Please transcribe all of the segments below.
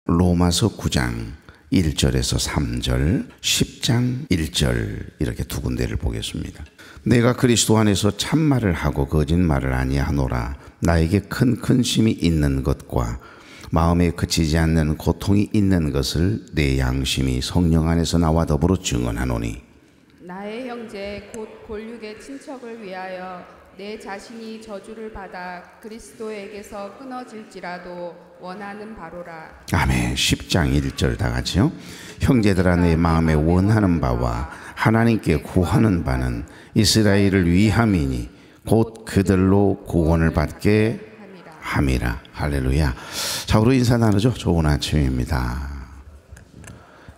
로마서 9장 1절에서 3절, 10장 1절 이렇게 두 군데를 보겠습니다. 내가 그리스도 안에서 참말을 하고 거짓말을 아니하노라. 나에게 큰 근심이 있는 것과 마음에 그치지 않는 고통이 있는 것을 내 양심이 성령 안에서 나와 더불어 증언하노니, 나의 형제 곧 골육의 친척을 위하여 내 자신이 저주를 받아 그리스도에게서 끊어질지라도 원하는 바로라. 아멘. 10장 1절 다 같이요. 형제들아, 내 마음에 원하는 바와 하나님께 구하는 바는 이스라엘을 위함이니 곧 그들로 구원을 받게 함이라. 할렐루야. 자, 우리 인사 나누죠. 좋은 아침입니다.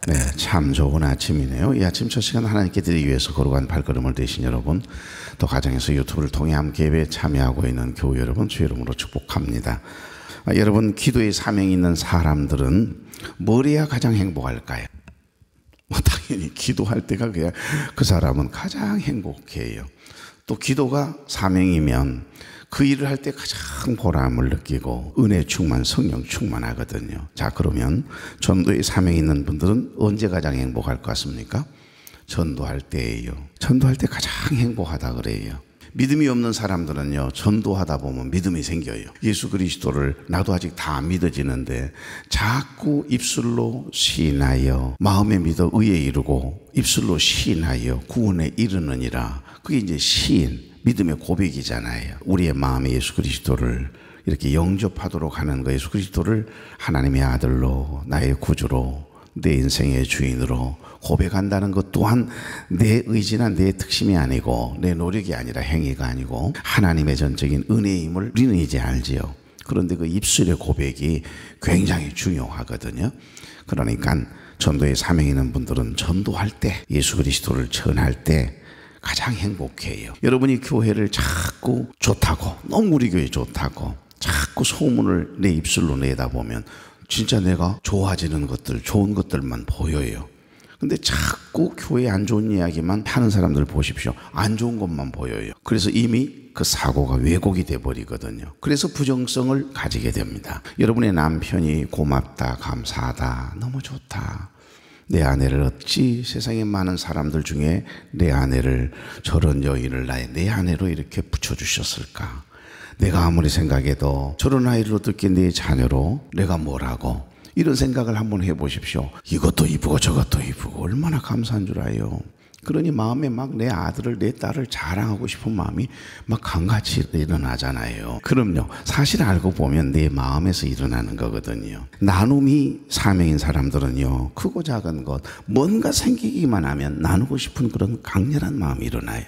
네, 참 좋은 아침이네요. 이 아침 첫 시간 하나님께 드리기 위해서 거룩한 발걸음을 되신 여러분, 또 가정에서 유튜브를 통해 함께 예배에 참여하고 있는 교우 여러분, 주의 이름으로 축복합니다. 여러분, 기도의 사명이 있는 사람들은 뭘 해야 가장 행복할까요? 당연히 기도할 때가 그야 그 사람은 가장 행복해요. 또 기도가 사명이면 그 일을 할 때 가장 보람을 느끼고 은혜 충만, 성령 충만하거든요. 자, 그러면 전도의 사명이 있는 분들은 언제 가장 행복할 것 같습니까? 전도할 때예요. 전도할 때 가장 행복하다 그래요. 믿음이 없는 사람들은요, 전도하다 보면 믿음이 생겨요. 예수 그리스도를 나도 아직 다 안 믿어지는데 자꾸 입술로 시인하여 마음에 믿어 의에 이르고 입술로 시인하여 구원에 이르느니라. 그게 이제 시인, 믿음의 고백이잖아요. 우리의 마음에 예수 그리스도를 이렇게 영접하도록 하는 거, 예수 그리스도를 하나님의 아들로, 나의 구주로, 내 인생의 주인으로 고백한다는 것 또한 내 의지나 내 특심이 아니고 내 노력이 아니라 행위가 아니고 하나님의 전적인 은혜임을 우리는 이제 알지요. 그런데 그 입술의 고백이 굉장히 중요하거든요. 그러니까 전도의 사명 있는 분들은 전도할 때, 예수 그리스도를 전할 때 가장 행복해요. 여러분이 교회를 자꾸 좋다고, 너무 우리 교회 좋다고 자꾸 소문을 내 입술로 내다 보면 진짜 내가 좋아지는 것들, 좋은 것들만 보여요. 근데 자꾸 교회 안 좋은 이야기만 하는 사람들 보십시오. 안 좋은 것만 보여요. 그래서 이미 그 사고가 왜곡이 돼버리거든요. 그래서 부정성을 가지게 됩니다. 여러분의 남편이 고맙다, 감사하다, 너무 좋다, 내 아내를 어찌 세상에 많은 사람들 중에 내 아내를, 저런 여인을 내 아내로 이렇게 붙여주셨을까? 내가 아무리 생각해도 저런 아이를 어떻게 내 자녀로 내가 뭐라고, 이런 생각을 한번 해보십시오. 이것도 이쁘고 저것도 이쁘고 얼마나 감사한 줄 알아요. 그러니 마음에 막 내 아들을, 내 딸을 자랑하고 싶은 마음이 막 강같이 일어나잖아요. 그럼요, 사실 알고 보면 내 마음에서 일어나는 거거든요. 나눔이 사명인 사람들은요, 크고 작은 것 뭔가 생기기만 하면 나누고 싶은 그런 강렬한 마음이 일어나요.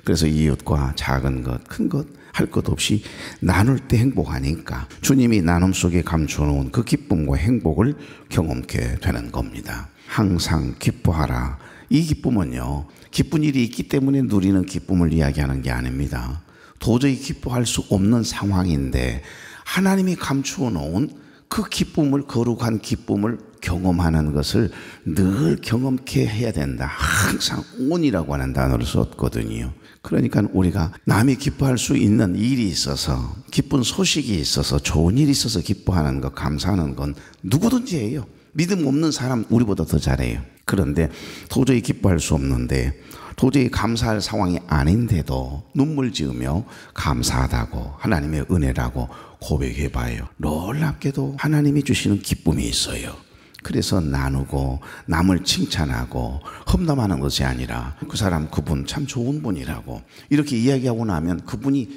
그래서 이웃과 작은 것, 큰 것 할 것 없이 나눌 때 행복하니까 주님이 나눔 속에 감추어놓은 그 기쁨과 행복을 경험케 되는 겁니다. 항상 기뻐하라. 이 기쁨은요, 기쁜 일이 있기 때문에 누리는 기쁨을 이야기하는 게 아닙니다. 도저히 기뻐할 수 없는 상황인데 하나님이 감추어 놓은 그 기쁨을, 거룩한 기쁨을 경험하는 것을 늘 경험케 해야 된다. 항상 온이라고 하는 단어를 썼거든요. 그러니까 우리가 남이 기뻐할 수 있는 일이 있어서, 기쁜 소식이 있어서, 좋은 일이 있어서 기뻐하는 것, 감사하는 건 누구든지 해요. 믿음 없는 사람 우리보다 더 잘해요. 그런데 도저히 기뻐할 수 없는데, 도저히 감사할 상황이 아닌데도 눈물 지으며 감사하다고, 하나님의 은혜라고 고백해봐요. 놀랍게도 하나님이 주시는 기쁨이 있어요. 그래서 나누고 남을 칭찬하고 험담하는 것이 아니라 그 사람, 그분 참 좋은 분이라고 이렇게 이야기하고 나면 그분이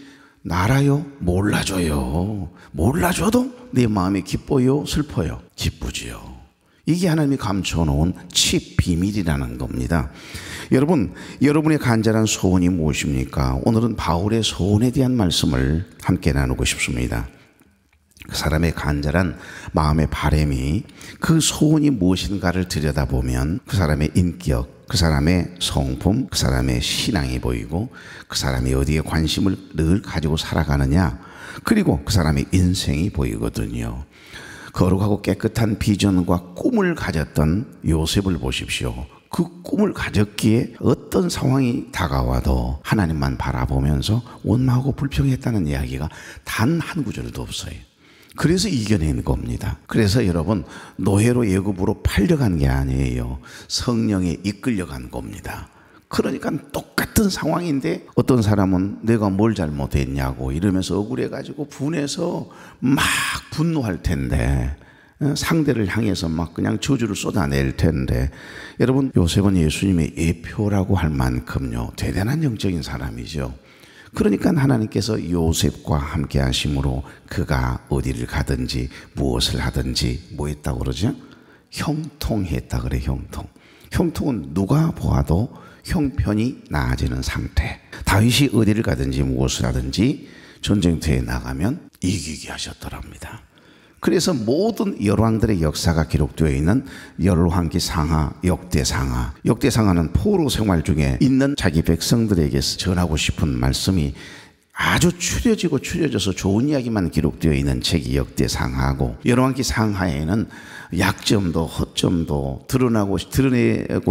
알아요? 몰라줘요. 몰라줘도 내 마음이 기뻐요? 슬퍼요? 기쁘지요. 이게 하나님이 감춰놓은 칩 비밀이라는 겁니다. 여러분, 여러분의 간절한 소원이 무엇입니까? 오늘은 바울의 소원에 대한 말씀을 함께 나누고 싶습니다. 그 사람의 간절한 마음의 바람이, 그 소원이 무엇인가를 들여다보면 그 사람의 인격, 그 사람의 성품, 그 사람의 신앙이 보이고, 그 사람이 어디에 관심을 늘 가지고 살아가느냐, 그리고 그 사람의 인생이 보이거든요. 거룩하고 깨끗한 비전과 꿈을 가졌던 요셉을 보십시오. 그 꿈을 가졌기에 어떤 상황이 다가와도 하나님만 바라보면서 원망하고 불평했다는 이야기가 단 한 구절도 없어요. 그래서 이겨낸 겁니다. 그래서 여러분, 노예로 애굽으로 팔려간 게 아니에요. 성령에 이끌려간 겁니다. 그러니까 똑같은 상황인데 어떤 사람은 내가 뭘 잘못했냐고 이러면서 억울해가지고 분해서 막 분노할 텐데, 상대를 향해서 막 그냥 저주를 쏟아낼 텐데, 여러분, 요셉은 예수님의 예표라고 할 만큼요 대단한 영적인 사람이죠. 그러니까 하나님께서 요셉과 함께 하심으로 그가 어디를 가든지 무엇을 하든지 뭐 했다고 그러죠? 형통했다 그래. 형통은 누가 보아도 형편이 나아지는 상태. 다윗이 어디를 가든지 무엇을 하든지 전쟁터에 나가면 이기게 하셨더랍니다. 그래서 모든 열왕들의 역사가 기록되어 있는 열왕기상하, 역대상하. 역대상하는 포로 생활 중에 있는 자기 백성들에게 전하고 싶은 말씀이 아주 추려져서 좋은 이야기만 기록되어 있는 책이 역대상하고, 열왕기상하에는 약점도 허점도 드러내고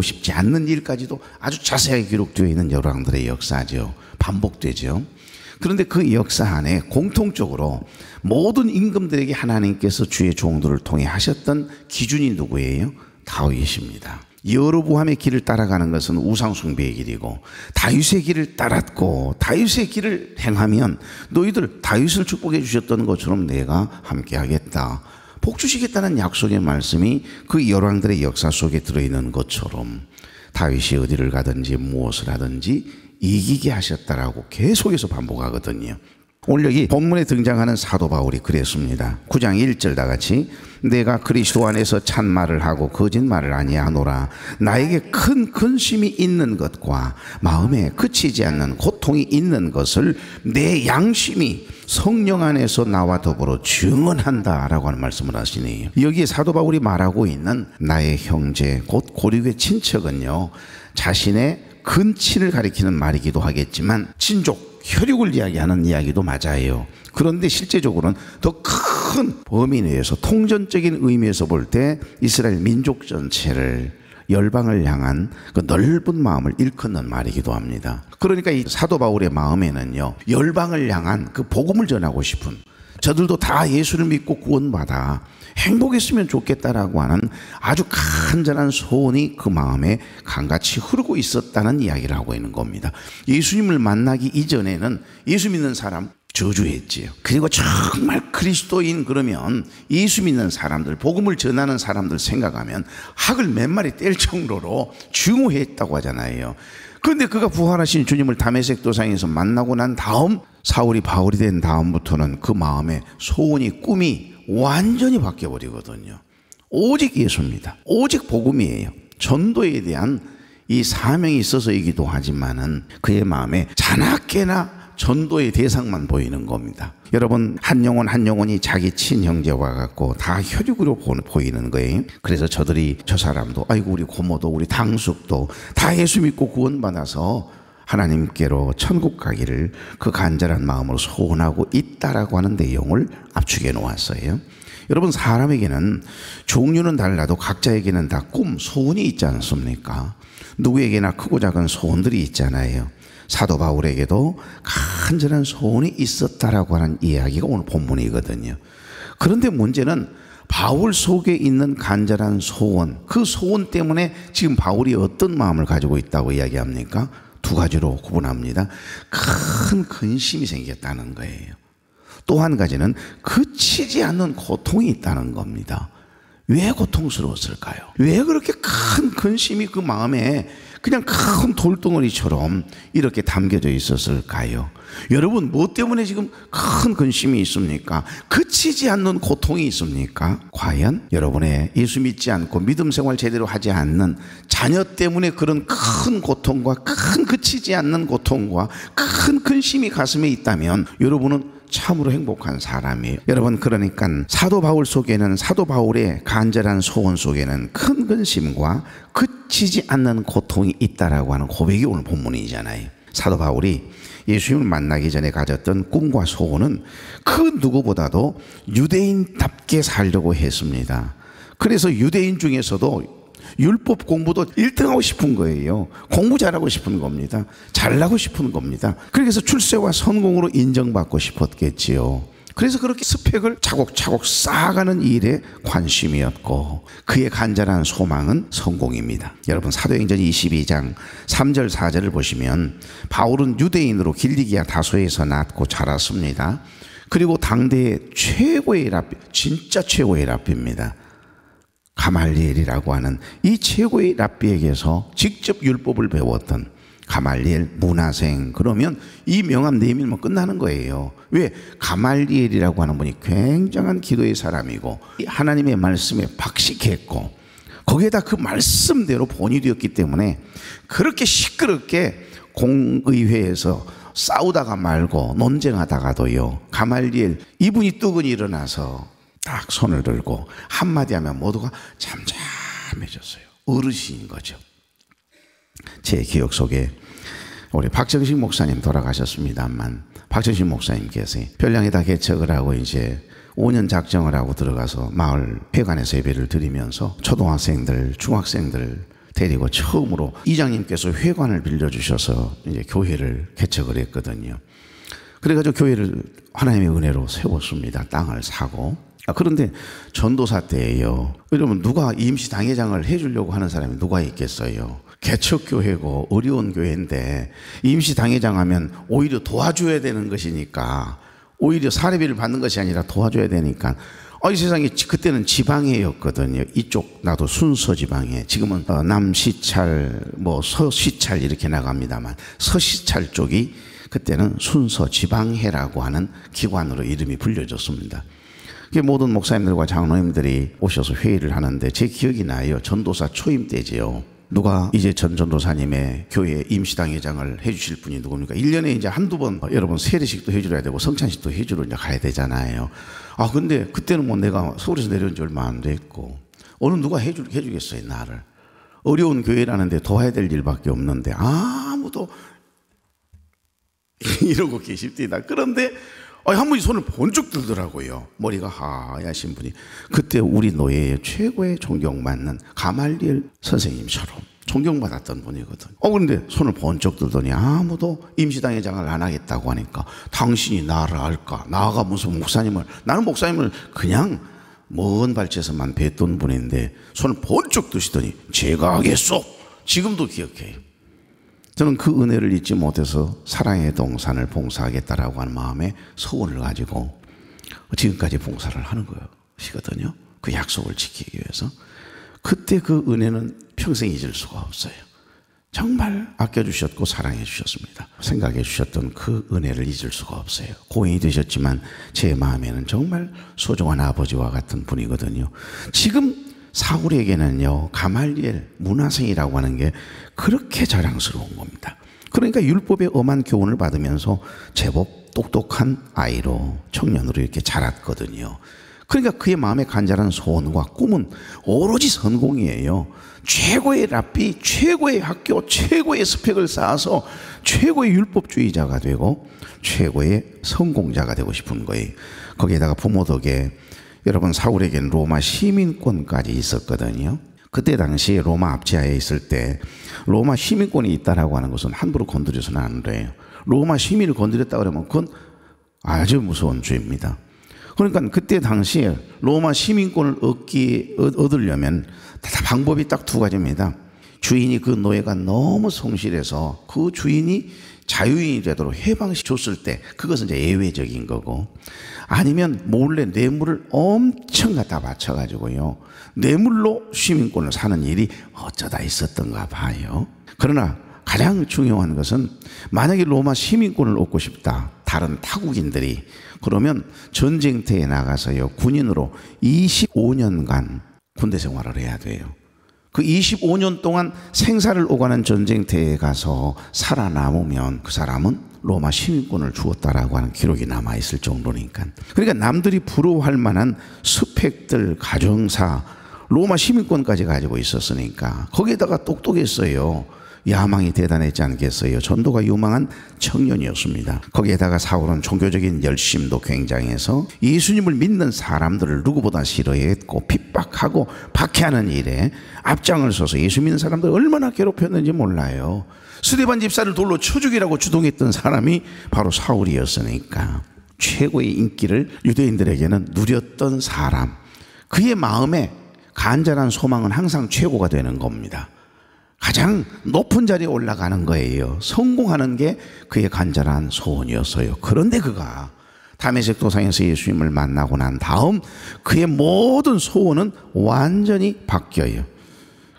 싶지 않는 일까지도 아주 자세하게 기록되어 있는 열왕들의 역사죠. 반복되죠. 그런데 그 역사 안에 공통적으로 모든 임금들에게 하나님께서 주의 종들을 통해 하셨던 기준이 누구예요? 다윗입니다. 여로보암의 길을 따라가는 것은 우상숭배의 길이고, 다윗의 길을 따랐고 다윗의 길을 행하면 너희들 다윗을 축복해 주셨던 것처럼 내가 함께 하겠다, 복 주시겠다는 약속의 말씀이 그 열왕들의 역사 속에 들어있는 것처럼 다윗이 어디를 가든지 무엇을 하든지 이기게 하셨다라고 계속해서 반복하거든요. 오늘 여기 본문에 등장하는 사도 바울이 그랬습니다. 9장 1절 다 같이, 내가 그리스도 안에서 참말을 하고 거짓말을 아니하노라. 나에게 큰 근심이 있는 것과 마음에 그치지 않는 고통이 있는 것을 내 양심이 성령 안에서 나와 더불어 증언한다라고 하는 말씀을 하시네요. 여기에 사도 바울이 말하고 있는 나의 형제 곧 고륙의 친척은요, 자신의 근친을 가리키는 말이기도 하겠지만 친족, 혈육을 이야기하는 이야기도 맞아요. 그런데 실제적으로는 더 큰 범위 내에서 통전적인 의미에서 볼 때 이스라엘 민족 전체를, 열방을 향한 그 넓은 마음을 일컫는 말이기도 합니다. 그러니까 이 사도 바울의 마음에는요, 열방을 향한 그 복음을 전하고 싶은, 저들도 다 예수를 믿고 구원받아 행복했으면 좋겠다라고 하는 아주 간절한 소원이 그 마음에 강같이 흐르고 있었다는 이야기를 하고 있는 겁니다. 예수님을 만나기 이전에는 예수 믿는 사람 저주했지요. 그리고 정말 그리스도인 그러면 예수 믿는 사람들, 복음을 전하는 사람들 생각하면 학을 몇 마리 뗄 정도로 증오했다고 하잖아요. 그런데 그가 부활하신 주님을 다메섹 도상에서 만나고 난 다음, 사울이 바울이 된 다음부터는 그 마음의 소원이, 꿈이 완전히 바뀌어버리거든요. 오직 예수입니다. 오직 복음이에요. 전도에 대한 이 사명이 있어서이기도 하지만은 그의 마음에 자나깨나 전도의 대상만 보이는 겁니다. 여러분, 한 영혼이 자기 친형제와 같고 다 혈육으로 보이는 거예요. 그래서 저 사람도, 아이고 우리 고모도 우리 당숙도 다 예수 믿고 구원받아서 하나님께로 천국 가기를 그 간절한 마음으로 소원하고 있다라고 하는 내용을 압축해 놓았어요. 여러분, 사람에게는 종류는 달라도 각자에게는 다 꿈, 소원이 있지 않습니까? 누구에게나 크고 작은 소원들이 있잖아요. 사도 바울에게도 간절한 소원이 있었다라고 하는 이야기가 오늘 본문이거든요. 그런데 문제는 바울 속에 있는 간절한 소원, 그 소원 때문에 지금 바울이 어떤 마음을 가지고 있다고 이야기합니까? 두 가지로 구분합니다. 큰 근심이 생겼다는 거예요. 또 한 가지는 그치지 않는 고통이 있다는 겁니다. 왜 고통스러웠을까요? 왜 그렇게 큰 근심이 그 마음에 그냥 큰 돌덩어리처럼 이렇게 담겨져 있었을까요? 여러분, 뭐 때문에 지금 큰 근심이 있습니까? 그치지 않는 고통이 있습니까? 과연 여러분의 예수 믿지 않고 믿음 생활 제대로 하지 않는 자녀 때문에 그런 큰 고통과 큰 그치지 않는 고통과 큰 근심이 가슴에 있다면 여러분은 참으로 행복한 사람이에요. 여러분, 그러니까 사도 바울 속에는, 사도 바울의 간절한 소원 속에는 큰 근심과 그치지 않는 고통이 있다라고 하는 고백이 오늘 본문이잖아요. 사도 바울이 예수님을 만나기 전에 가졌던 꿈과 소원은 그 누구보다도 유대인답게 살려고 했습니다. 그래서 유대인 중에서도 율법 공부도 1등하고 싶은 거예요. 공부 잘하고 싶은 겁니다. 잘나고 싶은 겁니다. 그래서 출세와 성공으로 인정받고 싶었겠지요. 그래서 그렇게 스펙을 차곡차곡 쌓아가는 일에 관심이었고 그의 간절한 소망은 성공입니다. 여러분 사도행전 22장 3절 4절을 보시면 바울은 유대인으로 길리기아 다소에서 낳고 자랐습니다. 그리고 당대의 최고의 랍비, 진짜 최고의 랍비입니다. 가말리엘이라고 하는 이 최고의 랍비에게서 직접 율법을 배웠던 가말리엘 문화생, 그러면 이 명함 내밀면 끝나는 거예요. 왜? 가말리엘이라고 하는 분이 굉장한 기도의 사람이고 하나님의 말씀에 박식했고 거기에다 그 말씀대로 본이 되었기 때문에 그렇게 시끄럽게 공의회에서 싸우다가 말고 논쟁하다가도요, 가말리엘 이분이 뜨거니 일어나서 딱 손을 들고 한마디 하면 모두가 잠잠해졌어요. 어르신인 거죠. 제 기억 속에 우리 박정식 목사님 돌아가셨습니다만 박정식 목사님께서 별량에다 개척을 하고 이제 5년 작정을 하고 들어가서 마을 회관에서 예배를 드리면서 초등학생들, 중학생들 데리고 처음으로 이장님께서 회관을 빌려주셔서 이제 교회를 개척을 했거든요. 그래가지고 교회를 하나님의 은혜로 세웠습니다. 땅을 사고. 그런데 전도사 때예요. 여러분 누가 임시 당회장을 해주려고 하는 사람이 누가 있겠어요? 개척교회고 어려운 교회인데 임시 당회장 하면 오히려 도와줘야 되는 것이니까, 오히려 사례비를 받는 것이 아니라 도와줘야 되니까 이 세상에 그때는 지방회였거든요. 이쪽 나도 순서 지방회, 지금은 남시찰 뭐 서시찰 이렇게 나갑니다만 서시찰 쪽이 그때는 순서 지방회라고 하는 기관으로 이름이 불려졌습니다. 모든 목사님들과 장로님들이 오셔서 회의를 하는데 제 기억이 나요. 전도사 초임 때지요. 누가 이제 전 전도사님의 교회 임시당회장을 해주실 분이 누굽니까? 1년에 이제 한두 번 여러분 세례식도 해주려야 되고 성찬식도 해주러 이제 가야 되잖아요. 근데 그때는 뭐 내가 서울에서 내려온 지 얼마 안 됐고 어느 누가 해주겠어요 나를. 어려운 교회라는데 도와야 될 일밖에 없는데 아무도 이러고 계십니다. 그런데 한 분이 손을 번쩍 들더라고요. 머리가 하얗신 분이. 그때 우리 노예의 최고의 존경받는 가말리엘 선생님처럼 존경받았던 분이거든. 그런데 손을 번쩍 들더니 아무도 임시당회장을 안 하겠다고 하니까 당신이 나를 알까? 나가 무슨 목사님을, 나는 목사님을 그냥 먼 발치에서만 뵀던 분인데 손을 번쩍 드시더니 제가 하겠소. 지금도 기억해요. 저는 그 은혜를 잊지 못해서 사랑의 동산을 봉사하겠다라고 하는 마음에 소원을 가지고 지금까지 봉사를 하는 것이거든요. 그 약속을 지키기 위해서. 그때 그 은혜는 평생 잊을 수가 없어요. 정말 아껴주셨고 사랑해 주셨습니다. 생각해 주셨던 그 은혜를 잊을 수가 없어요. 고인이 되셨지만 제 마음에는 정말 소중한 아버지와 같은 분이거든요. 지금 사울에게는요, 가말리엘 문화생이라고 하는 게 그렇게 자랑스러운 겁니다. 그러니까 율법의 엄한 교훈을 받으면서 제법 똑똑한 아이로, 청년으로 이렇게 자랐거든요. 그러니까 그의 마음에 간절한 소원과 꿈은 오로지 성공이에요. 최고의 랍비, 최고의 학교, 최고의 스펙을 쌓아서 최고의 율법주의자가 되고 최고의 성공자가 되고 싶은 거예요. 거기에다가 부모 덕에 여러분 사울에게는 로마 시민권까지 있었거든요. 그때 당시 로마 압제하에 있을 때 로마 시민권이 있다라고 하는 것은 함부로 건드려서는 안 돼요. 로마 시민을 건드렸다 그러면 그건 아주 무서운 죄입니다. 그러니까 그때 당시에 로마 시민권을 얻으려면 다 방법이 딱 두 가지입니다. 주인이 그 노예가 너무 성실해서 그 주인이 자유인이 되도록 해방시켰을 때 그것은 이제 예외적인 거고, 아니면 몰래 뇌물을 엄청 갖다 바쳐가지고요 뇌물로 시민권을 사는 일이 어쩌다 있었던가 봐요. 그러나 가장 중요한 것은 만약에 로마 시민권을 얻고 싶다, 다른 타국인들이, 그러면 전쟁터에 나가서요 군인으로 25년간 군대 생활을 해야 돼요. 그 25년 동안 생사를 오가는 전쟁터에 가서 살아남으면 그 사람은 로마 시민권을 주었다라고 하는 기록이 남아있을 정도니까. 그러니까 남들이 부러워할 만한 스펙들, 가정사, 로마 시민권까지 가지고 있었으니까 거기에다가 똑똑했어요. 야망이 대단했지 않겠어요? 전도가 유망한 청년이었습니다. 거기에다가 사울은 종교적인 열심도 굉장해서 예수님을 믿는 사람들을 누구보다 싫어했고 핍박하고 박해하는 일에 앞장을 서서 예수 믿는 사람들 얼마나 괴롭혔는지 몰라요. 스데반 집사를 돌로 쳐 죽이라고 주동했던 사람이 바로 사울이었으니까. 최고의 인기를 유대인들에게는 누렸던 사람, 그의 마음에 간절한 소망은 항상 최고가 되는 겁니다. 가장 높은 자리에 올라가는 거예요. 성공하는 게 그의 간절한 소원이었어요. 그런데 그가 다메섹 도상에서 예수님을 만나고 난 다음 그의 모든 소원은 완전히 바뀌어요.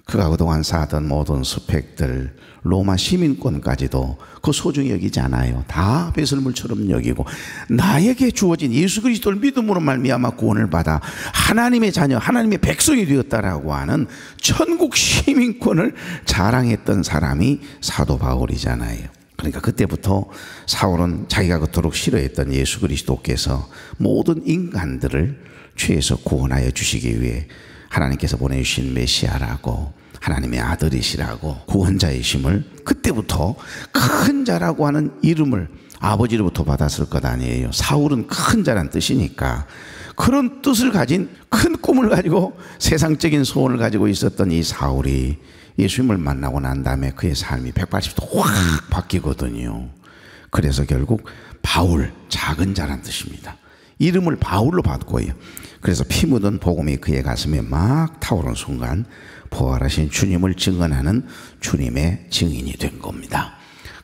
그가 그동안 쌓았던 모든 스펙들, 로마 시민권까지도 그 소중히 여기지 않아요. 다 배설물처럼 여기고 나에게 주어진 예수 그리스도를 믿음으로 말미암아 구원을 받아 하나님의 자녀, 하나님의 백성이 되었다라고 하는 천국 시민권을 자랑했던 사람이 사도 바울이잖아요. 그러니까 그때부터 사울은 자기가 그토록 싫어했던 예수 그리스도께서 모든 인간들을 죄에서 구원하여 주시기 위해 하나님께서 보내주신 메시아라고, 하나님의 아들이시라고, 구원자이심을 그때부터 큰 자라고 하는 이름을 아버지로부터 받았을 것 아니에요. 사울은 큰 자란 뜻이니까 그런 뜻을 가진 큰 꿈을 가지고 세상적인 소원을 가지고 있었던 이 사울이 예수님을 만나고 난 다음에 그의 삶이 180도 확 바뀌거든요. 그래서 결국 바울, 작은 자란 뜻입니다. 이름을 바울로 바꾸어요. 그래서 피 묻은 복음이 그의 가슴에 막 타오르는 순간 부활하신 주님을 증언하는 주님의 증인이 된 겁니다.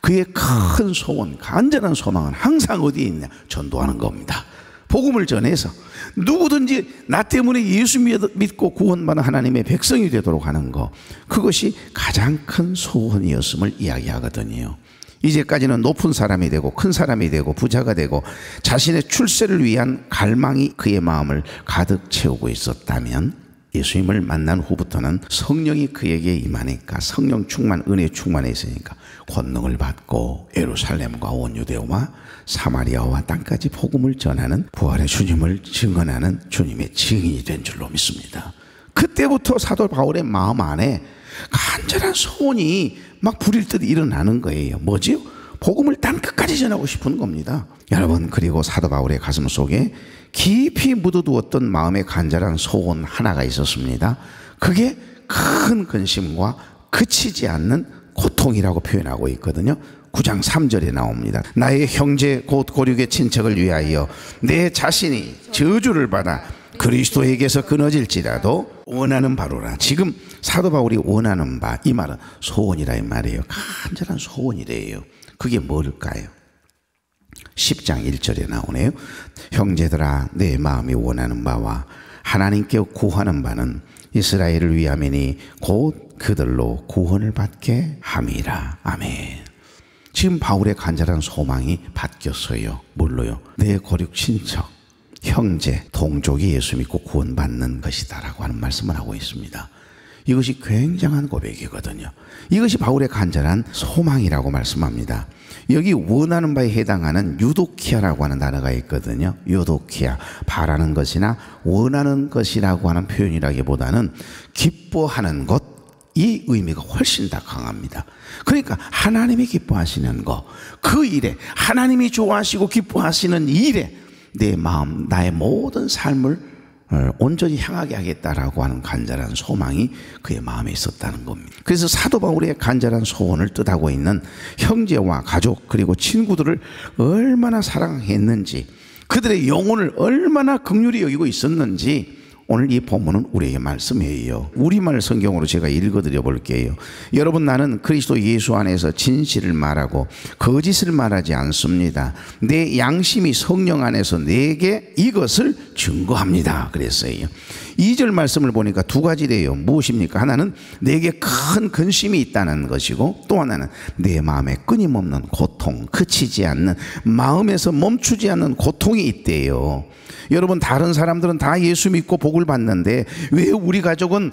그의 큰 소원, 간절한 소망은 항상 어디에 있냐? 전도하는 겁니다. 복음을 전해서 누구든지 나 때문에 예수 믿고 구원받은 하나님의 백성이 되도록 하는 것, 그것이 가장 큰 소원이었음을 이야기하거든요. 이제까지는 높은 사람이 되고 큰 사람이 되고 부자가 되고 자신의 출세를 위한 갈망이 그의 마음을 가득 채우고 있었다면, 예수님을 만난 후부터는 성령이 그에게 임하니까, 성령 충만, 은혜 충만해 있으니까 권능을 받고 예루살렘과 온 유대와 사마리아와 땅까지 복음을 전하는, 부활의 주님을 증언하는 주님의 증인이 된 줄로 믿습니다. 그때부터 사도 바울의 마음 안에 간절한 소원이 막 불일 듯 일어나는 거예요. 뭐지요? 복음을 땅끝까지 전하고 싶은 겁니다. 여러분, 그리고 사도 바울의 가슴 속에 깊이 묻어두었던 마음의 간절한 소원 하나가 있었습니다. 그게 큰 근심과 그치지 않는 고통이라고 표현하고 있거든요. 9장 3절에 나옵니다. 나의 형제 곧 고륙의 친척을 위하여 내 자신이 저주를 받아 그리스도에게서 끊어질지라도 원하는 바로라. 지금 사도 바울이 원하는 바, 이 말은 소원이라 이 말이에요. 간절한 소원이래요. 그게 뭘까요? 10장 1절에 나오네요. 형제들아, 내 마음이 원하는 바와 하나님께 구하는 바는 이스라엘을 위함이니 곧 그들로 구원을 받게 함이라. 아멘. 지금 바울의 간절한 소망이 바뀌었어요. 뭘로요? 내 고륙 친척, 형제, 동족이 예수 믿고 구원받는 것이다라고 하는 말씀을 하고 있습니다. 이것이 굉장한 고백이거든요. 이것이 바울의 간절한 소망이라고 말씀합니다. 여기 원하는 바에 해당하는 유도키아라고 하는 단어가 있거든요. 유도키아, 바라는 것이나 원하는 것이라고 하는 표현이라기보다는 기뻐하는 것, 이 의미가 훨씬 더 강합니다. 그러니까 하나님이 기뻐하시는 것, 그 일에, 하나님이 좋아하시고 기뻐하시는 일에 내 마음, 나의 모든 삶을 온전히 향하게 하겠다라고 하는 간절한 소망이 그의 마음에 있었다는 겁니다. 그래서 사도 바울의 간절한 소원을 뜻하고 있는 형제와 가족, 그리고 친구들을 얼마나 사랑했는지, 그들의 영혼을 얼마나 긍휼히 여기고 있었는지 오늘 이 본문은 우리에게 말씀이에요. 우리말 성경으로 제가 읽어드려 볼게요. 여러분, 나는 그리스도 예수 안에서 진실을 말하고 거짓을 말하지 않습니다. 내 양심이 성령 안에서 내게 이것을 증거합니다. 그랬어요. 2절 말씀을 보니까 두 가지래요. 무엇입니까? 하나는 내게 큰 근심이 있다는 것이고, 또 하나는 내 마음에 끊임없는 고통, 그치지 않는, 마음에서 멈추지 않는 고통이 있대요. 여러분, 다른 사람들은 다 예수 믿고 복을 받는데 왜 우리 가족은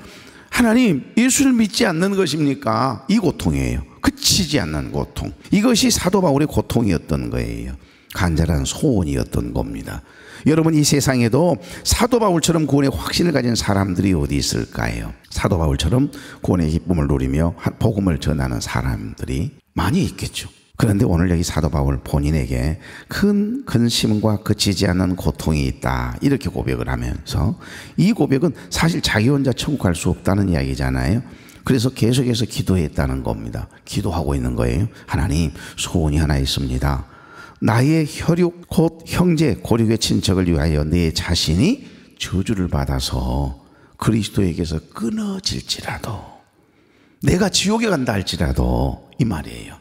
하나님 예수를 믿지 않는 것입니까? 이 고통이에요. 그치지 않는 고통. 이것이 사도 바울의 고통이었던 거예요. 간절한 소원이었던 겁니다. 여러분, 이 세상에도 사도 바울처럼 구원의 확신을 가진 사람들이 어디 있을까요? 사도 바울처럼 구원의 기쁨을 누리며 복음을 전하는 사람들이 많이 있겠죠. 그런데 오늘 여기 사도 바울 본인에게 큰 근심과 그치지 않는 고통이 있다, 이렇게 고백을 하면서, 이 고백은 사실 자기 혼자 천국 갈 수 없다는 이야기잖아요. 그래서 계속해서 기도했다는 겁니다. 기도하고 있는 거예요. 하나님, 소원이 하나 있습니다. 나의 혈육 곧 형제 고륙의 친척을 위하여 내 자신이 저주를 받아서 그리스도에게서 끊어질지라도, 내가 지옥에 간다 할지라도 이 말이에요.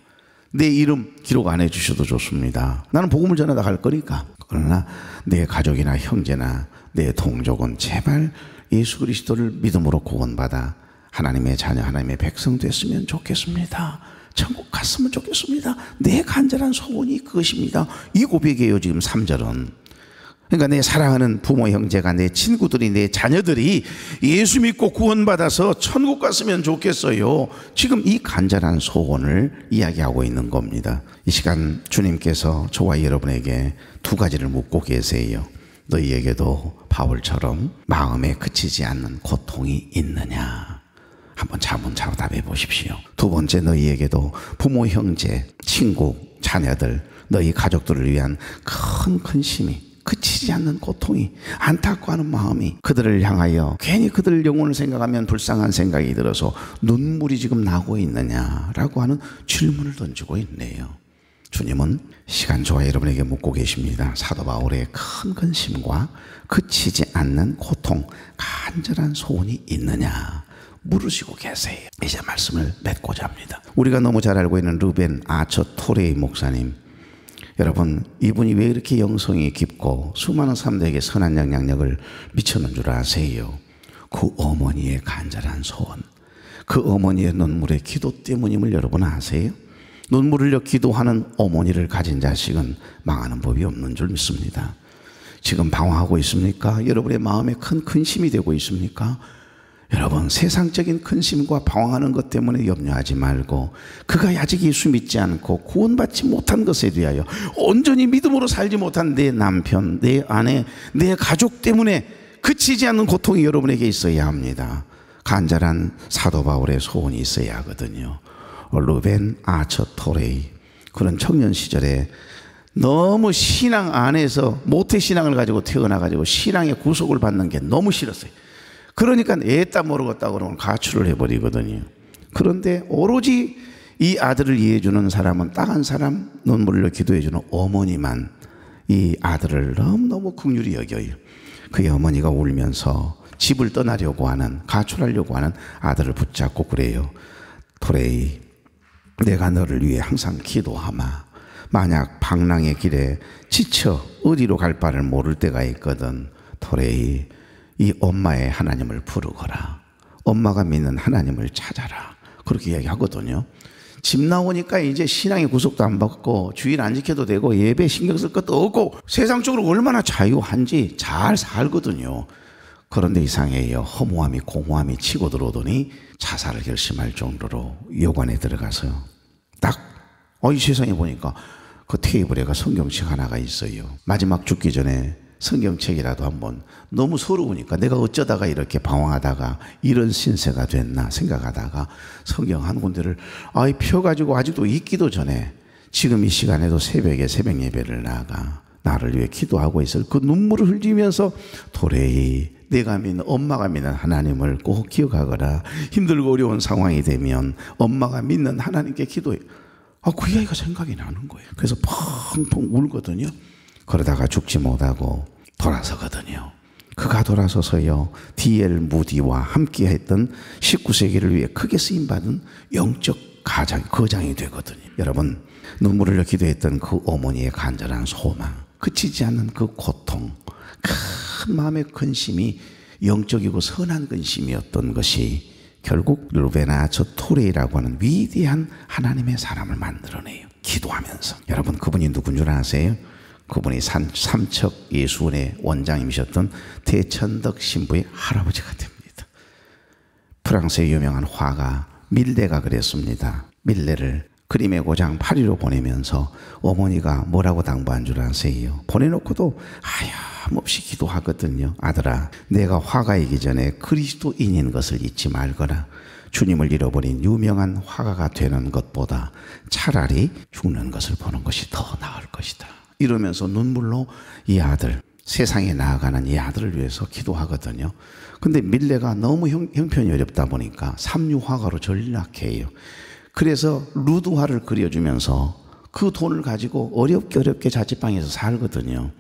내 이름 기록 안 해주셔도 좋습니다. 나는 복음을 전해 나갈 거니까. 그러나 내 가족이나 형제나 내 동족은 제발 예수 그리스도를 믿음으로 구원받아 하나님의 자녀, 하나님의 백성 됐으면 좋겠습니다. 천국 갔으면 좋겠습니다. 내 간절한 소원이 그것입니다. 이 고백이에요. 지금 3절은. 그러니까 내 사랑하는 부모, 형제가, 내 친구들이, 내 자녀들이 예수 믿고 구원받아서 천국 갔으면 좋겠어요. 지금 이 간절한 소원을 이야기하고 있는 겁니다. 이 시간 주님께서 저와 여러분에게 두 가지를 묻고 계세요. 너희에게도 바울처럼 마음에 그치지 않는 고통이 있느냐? 한번 차분차분 답해 보십시오. 두 번째, 너희에게도 부모, 형제, 친구, 자녀들, 너희 가족들을 위한 큰 근심이, 그치지 않는 고통이, 안타까워하는 마음이, 그들을 향하여 괜히 그들 영혼을 생각하면 불쌍한 생각이 들어서 눈물이 지금 나고 있느냐라고 하는 질문을 던지고 있네요. 주님은 시간 저와 여러분에게 묻고 계십니다. 사도 바울의 큰 근심과 그치지 않는 고통, 간절한 소원이 있느냐 물으시고 계세요. 이제 말씀을 맺고자 합니다. 우리가 너무 잘 알고 있는 루벤 아처 토레이 목사님, 여러분, 이분이 왜 이렇게 영성이 깊고 수많은 사람들에게 선한 영향력을 미쳤는 줄 아세요? 그 어머니의 간절한 소원, 그 어머니의 눈물의 기도 때문임을 여러분 아세요? 눈물 흘려 기도하는 어머니를 가진 자식은 망하는 법이 없는 줄 믿습니다. 지금 방황하고 있습니까? 여러분의 마음에 큰 근심이 되고 있습니까? 여러분, 세상적인 근심과 방황하는 것 때문에 염려하지 말고, 그가 아직 예수 믿지 않고 구원받지 못한 것에 대하여 온전히 믿음으로 살지 못한 내 남편, 내 아내, 내 가족 때문에 그치지 않는 고통이 여러분에게 있어야 합니다. 간절한 사도 바울의 소원이 있어야 하거든요. 루벤 아처 토레이, 그런 청년 시절에 너무 신앙 안에서 모태신앙을 가지고 태어나가지고 신앙의 구속을 받는 게 너무 싫었어요. 그러니까 애따 모르겠다고 그러면 가출을 해버리거든요. 그런데 오로지 이 아들을 이해해주는 사람은 딱 한 사람, 눈물로 기도해주는 어머니만 이 아들을 너무너무 긍휼히 여겨요. 그의 어머니가 울면서 집을 떠나려고 하는, 가출하려고 하는 아들을 붙잡고 그래요. 토레이, 내가 너를 위해 항상 기도하마. 만약 방랑의 길에 지쳐 어디로 갈 바를 모를 때가 있거든, 토레이, 이 엄마의 하나님을 부르거라. 엄마가 믿는 하나님을 찾아라. 그렇게 이야기하거든요. 집 나오니까 이제 신앙의 구속도 안 받고 주일 안 지켜도 되고 예배 신경 쓸 것도 없고 세상적으로 얼마나 자유한지 잘 살거든요. 그런데 이상해요. 허무함이, 공허함이 치고 들어오더니 자살을 결심할 정도로 요관에 들어가서 딱 이 세상에 보니까 그 테이블에가 성경책 하나가 있어요. 마지막 죽기 전에 성경책이라도 한번, 너무 서러우니까 내가 어쩌다가 이렇게 방황하다가 이런 신세가 됐나 생각하다가 성경 한 군데를 펴가지고 아직도 읽기도 전에 지금 이 시간에도 새벽에 새벽 예배를 나가 나를 위해 기도하고 있을 그 눈물을 흘리면서 도레이, 내가 믿는, 엄마가 믿는 하나님을 꼭 기억하거라. 힘들고 어려운 상황이 되면 엄마가 믿는 하나님께 기도해. 그 이야기가 생각이 나는 거예요. 그래서 펑펑 울거든요. 그러다가 죽지 못하고 돌아서거든요. 그가 돌아서서요, D.L. 무디와 함께 했던 19세기를 위해 크게 쓰임받은 영적 거장이 되거든요. 여러분, 눈물을 흘려 기도했던 그 어머니의 간절한 소망, 그치지 않는 그 고통, 큰 마음의 근심이 영적이고 선한 근심이었던 것이 결국 루벤 아처 토레이라고 하는 위대한 하나님의 사람을 만들어내요. 기도하면서. 여러분, 그분이 누군 줄 아세요? 그분이 삼척 예수원의 원장님이셨던 대천덕 신부의 할아버지가 됩니다. 프랑스의 유명한 화가 밀레가 그랬습니다. 밀레를 그림의 고장 파리로 보내면서 어머니가 뭐라고 당부한 줄 아세요? 보내놓고도 하염없이 기도하거든요. 아들아, 내가 화가이기 전에 그리스도인인 것을 잊지 말거라. 주님을 잃어버린 유명한 화가가 되는 것보다 차라리 죽는 것을 보는 것이 더 나을 것이다. 이러면서 눈물로 이 아들, 세상에 나아가는 이 아들을 위해서 기도하거든요. 근데 밀레가 너무 형편이 어렵다 보니까 삼류화가로 전락해요. 그래서 루드화를 그려주면서 그 돈을 가지고 어렵게 자취방에서 살거든요.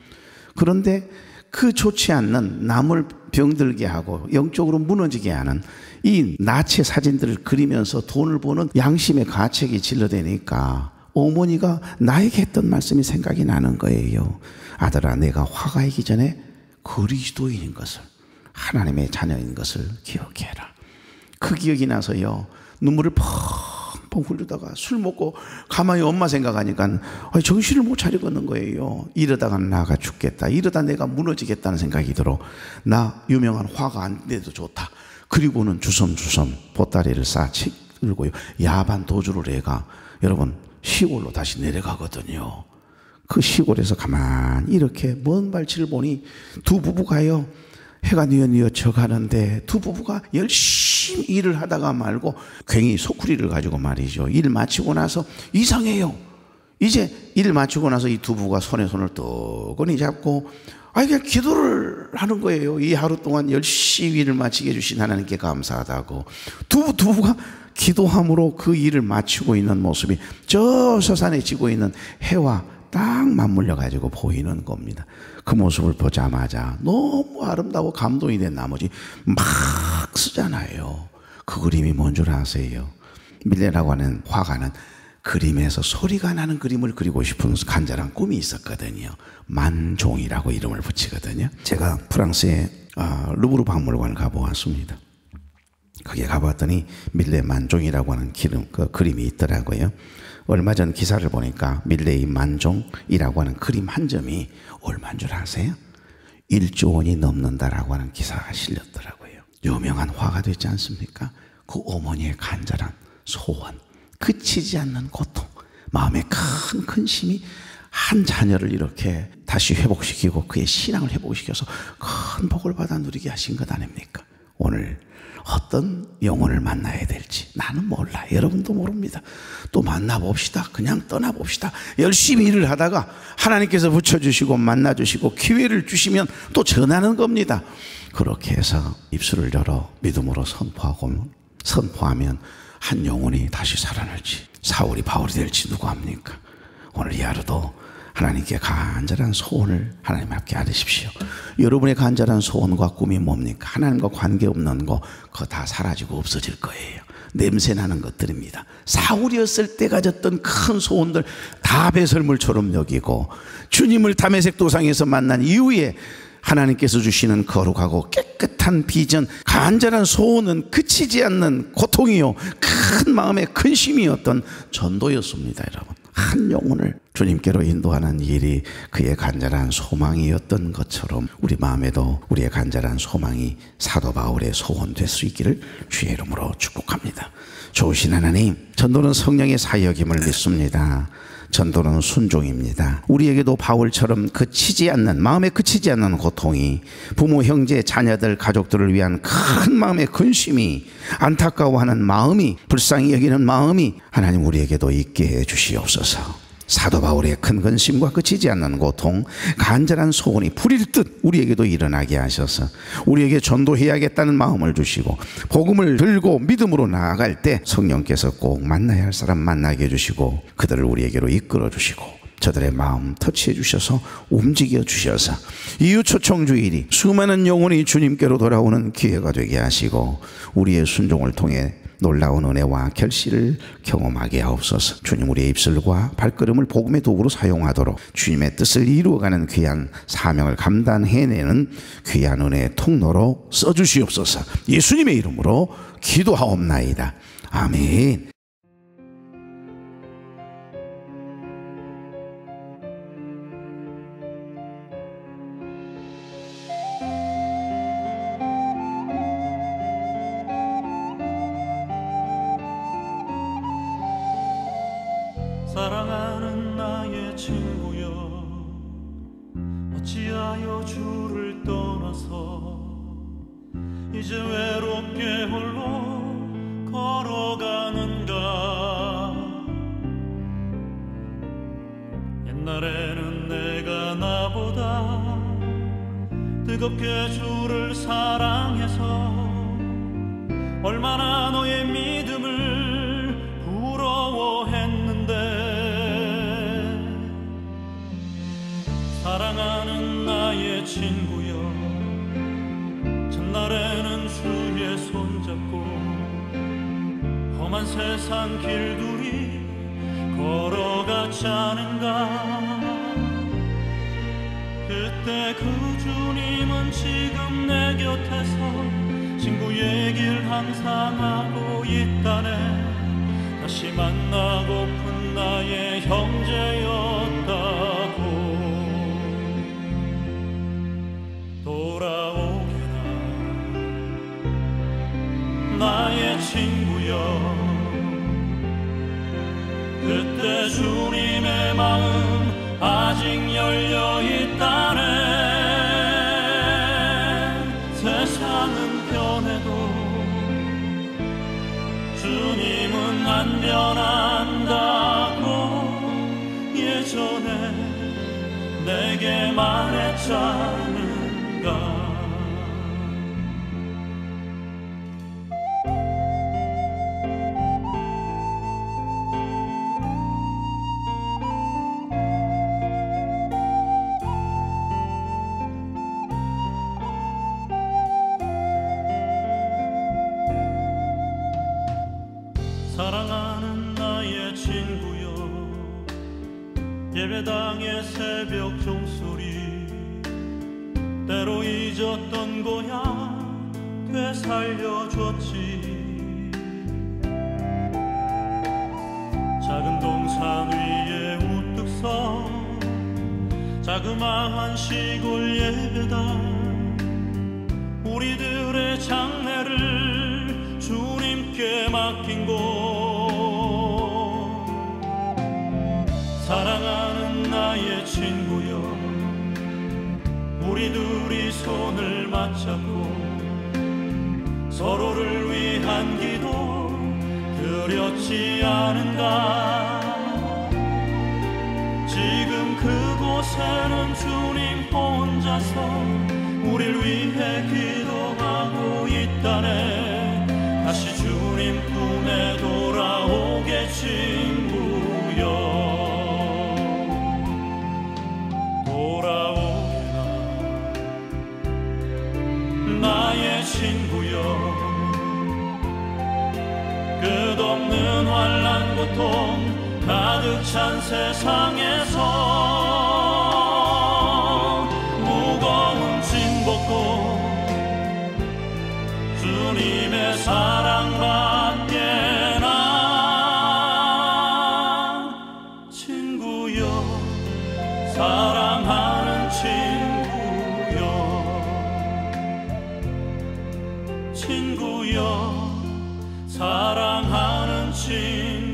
그런데 그 좋지 않는 남을 병들게 하고 영적으로 무너지게 하는 이 나체 사진들을 그리면서 돈을 버는 양심의 가책이 질러대니까 어머니가 나에게 했던 말씀이 생각이 나는 거예요. 아들아, 내가 화가이기 전에 그리스도인인 것을, 하나님의 자녀인 것을 기억해라. 그 기억이 나서요, 눈물을 펑펑 흘리다가 술 먹고 가만히 엄마 생각하니까 정신을 못 차리겠는 거예요. 이러다가 나가 죽겠다, 이러다 내가 무너지겠다는 생각이 들어. 나 유명한 화가 안 돼도 좋다. 그리고는 주섬주섬 보따리를 싸 들고요, 야반 도주를 해가 여러분 시골로 다시 내려가거든요. 그 시골에서 가만히 이렇게 먼 발치를 보니 두 부부가요, 해가 뉘어뉘어 가는데 두 부부가 열심히 일을 하다가 말고 괜히 소쿠리를 가지고 말이죠, 일 마치고 나서 이상해요. 이제 일 마치고 나서 이 두 부부가 손에 손을 뜨거니 잡고 그냥 기도를 하는 거예요. 이 하루 동안 열심히 일을 마치게 해주신 하나님께 감사하다고. 두 부부가 기도함으로 그 일을 마치고 있는 모습이 저 서산에 지고 있는 해와 딱 맞물려 가지고 보이는 겁니다. 그 모습을 보자마자 너무 아름다워 감동이 된 나머지 막 쓰잖아요. 그 그림이 뭔 줄 아세요? 밀레라고 하는 화가는 그림에서 소리가 나는 그림을 그리고 싶은 간절한 꿈이 있었거든요. 만종이라고 이름을 붙이거든요. 제가 프랑스의 루브르 박물관을 가보았습니다. 거기에 가봤더니 밀레 만종이라고 하는 그림이 있더라고요. 얼마 전 기사를 보니까 밀레의 만종이라고 하는 그림 한 점이 얼마인 줄 아세요? 1조 원이 넘는다라고 하는 기사가 실렸더라고요. 유명한 화가 되지 않습니까? 그 어머니의 간절한 소원, 그치지 않는 고통, 마음의 큰 근심이 한 자녀를 이렇게 다시 회복시키고 그의 신앙을 회복시켜서 큰 복을 받아 누리게 하신 것 아닙니까? 오늘 어떤 영혼을 만나야 될지 나는 몰라, 여러분도 모릅니다. 또 만나봅시다. 그냥 떠나봅시다. 열심히 일을 하다가 하나님께서 붙여주시고 만나주시고 기회를 주시면 또 전하는 겁니다. 그렇게 해서 입술을 열어 믿음으로 선포하면 한 영혼이 다시 살아날지, 사울이 바울이 될지 누구 합니까? 오늘 이 하루도 하나님께 간절한 소원을 하나님 앞에 아뢰십시오. 여러분의 간절한 소원과 꿈이 뭡니까? 하나님과 관계없는 거 그거 다 사라지고 없어질 거예요. 냄새나는 것들입니다. 사울이었을 때 가졌던 큰 소원들 다 배설물처럼 여기고, 주님을 다메섹 도상에서 만난 이후에 하나님께서 주시는 거룩하고 깨끗한 비전, 간절한 소원은 그치지 않는 고통이요, 큰 마음의 근심이었던 전도였습니다. 여러분, 한 영혼을 주님께로 인도하는 일이 그의 간절한 소망이었던 것처럼 우리 마음에도 우리의 간절한 소망이 사도 바울의 소원 될 수 있기를 주의 이름으로 축복합니다. 좋으신 하나님, 전도는 성령의 사역임을 믿습니다. 전도는 순종입니다. 우리에게도 바울처럼 마음에 그치지 않는 고통이, 부모, 형제, 자녀들, 가족들을 위한 큰 마음의 근심이, 안타까워하는 마음이, 불쌍히 여기는 마음이 하나님 우리에게도 있게 해 주시옵소서. 사도 바울의 큰 근심과 그치지 않는 고통, 간절한 소원이 불일 듯 우리에게도 일어나게 하셔서 우리에게 전도해야겠다는 마음을 주시고, 복음을 들고 믿음으로 나아갈 때 성령께서 꼭 만나야 할 사람 만나게 해주시고, 그들을 우리에게로 이끌어 주시고, 저들의 마음 터치해 주셔서 움직여 주셔서 이웃 초청주일이 수많은 영혼이 주님께로 돌아오는 기회가 되게 하시고, 우리의 순종을 통해 놀라운 은혜와 결실을 경험하게 하옵소서. 주님, 우리의 입술과 발걸음을 복음의 도구로 사용하도록 주님의 뜻을 이루어가는 귀한 사명을 감당해내는 귀한 은혜의 통로로 써주시옵소서. 예수님의 이름으로 기도하옵나이다. 아멘. 사랑하는 나의 친구여, 어찌하여 주를 떠나서 이제 외롭게 홀로 걸어가는가. 옛날에는 내가 나보다 뜨겁게 주를 사랑해서 얼마나 너의 믿음을 부러워했는데, 손잡고 험한 세상 길들이 걸어가지 않은가. 그때 그 주님은 지금 내 곁에서 친구 얘기를 항상 하고 있다네. 다시 만나고픈 나의 형제였다고. 돌아오게나 나의 친구여. 그때 주님의 마음 아직 열려있다네. 세상은 변해도 주님은 안 변한다고 예전에 내게 말했잖은가. 사랑하는 나의 친구여. 예배당의 새벽 종소리 때로 잊었던 고향 되살려줬지. 작은 동산 위에 우뚝 서 자그마한 시골 예배당. 우리들의 장례를 주님께 맡긴 곳. 사랑하는 나의 친구여. 우리 둘이 손을 맞잡고 서로를 위한 기도 드렸지 않은가. 지금 그곳에는 주님 혼자서 우릴 위해 기도하고 있다네. 다시 주님 품에 돌아오게 친구여. 돌아오게나 나의 친구여. 끝없는 환난 고통 가득 찬 세상에서 무거운 짐 벗고 주님의 사랑받게 나 친구여. 사랑하는 친구여. 친구여. 사랑하는 친구여.